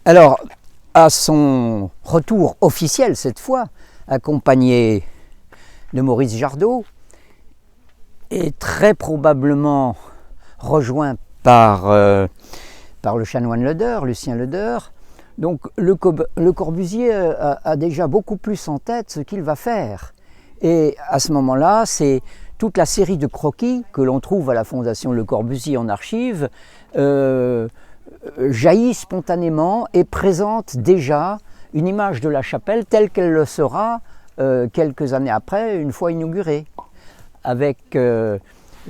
Alors, à son retour officiel cette fois, accompagné de Maurice Jardot, et très probablement rejoint par le chanoine Leder, Lucien Leder. Donc le Corbusier a déjà beaucoup plus en tête ce qu'il va faire. Et à ce moment-là, c'est toute la série de croquis que l'on trouve à la Fondation Le Corbusier en archives jaillit spontanément et présente déjà une image de la chapelle telle qu'elle le sera quelques années après, une fois inaugurée, avec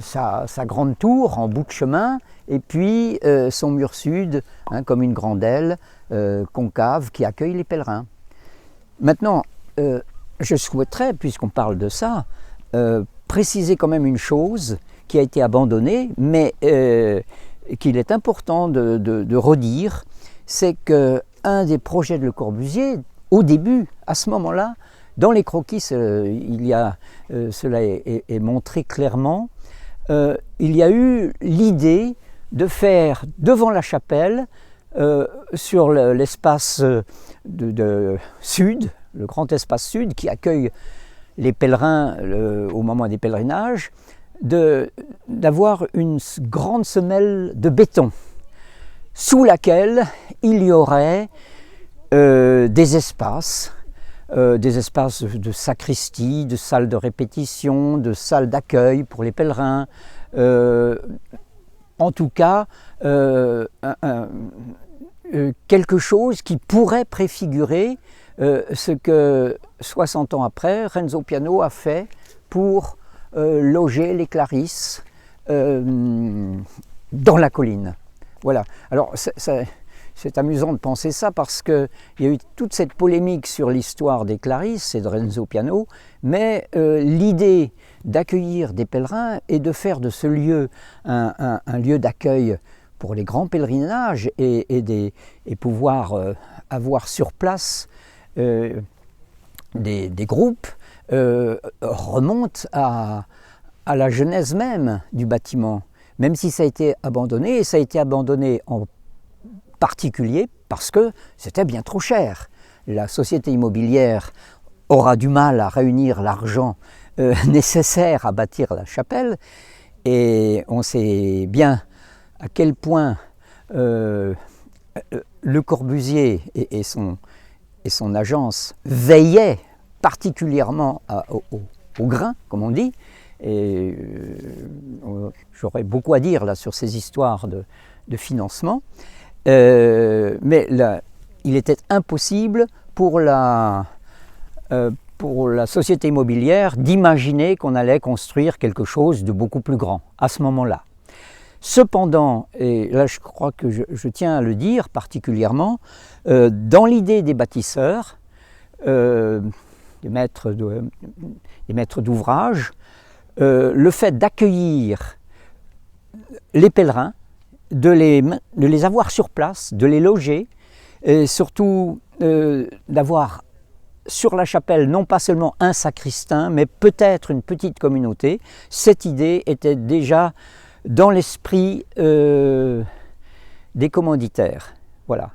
sa grande tour en bout de chemin et puis son mur sud, comme une grande aile concave qui accueille les pèlerins. Maintenant, je souhaiterais, puisqu'on parle de ça, préciser quand même une chose qui a été abandonnée, mais qu'il est important de redire, c'est qu'un des projets de Le Corbusier, au début, à ce moment-là, dans les croquis, cela est montré clairement, il y a eu l'idée de faire devant la chapelle, sur l'espace sud, le grand espace sud qui accueille les pèlerins au moment des pèlerinages, d'avoir une grande semelle de béton sous laquelle il y aurait des espaces de sacristie, de salles de répétition, de salles d'accueil pour les pèlerins, en tout cas quelque chose qui pourrait préfigurer ce que 60 ans après Renzo Piano a fait pour loger les Clarisses dans la colline. Voilà. Alors c'est amusant de penser ça parce qu'il y a eu toute cette polémique sur l'histoire des Clarisses et de Renzo Piano, mais l'idée d'accueillir des pèlerins et de faire de ce lieu un lieu d'accueil pour les grands pèlerinages et pouvoir avoir sur place des groupes remonte à la genèse même du bâtiment, même si ça a été abandonné, et ça a été abandonné en particulier parce que c'était bien trop cher. La société immobilière aura du mal à réunir l'argent nécessaire à bâtir la chapelle, et on sait bien à quel point Le Corbusier et son agence veillaient particulièrement au grain, comme on dit, et j'aurais beaucoup à dire là sur ces histoires de financement, mais là, il était impossible pour la société immobilière d'imaginer qu'on allait construire quelque chose de beaucoup plus grand à ce moment-là. Cependant, et là je crois que je tiens à le dire particulièrement, dans l'idée des bâtisseurs, des maîtres d'ouvrage, le fait d'accueillir les pèlerins, de les avoir sur place, de les loger, et surtout d'avoir sur la chapelle non pas seulement un sacristain, mais peut-être une petite communauté, cette idée était déjà dans l'esprit des commanditaires. Voilà.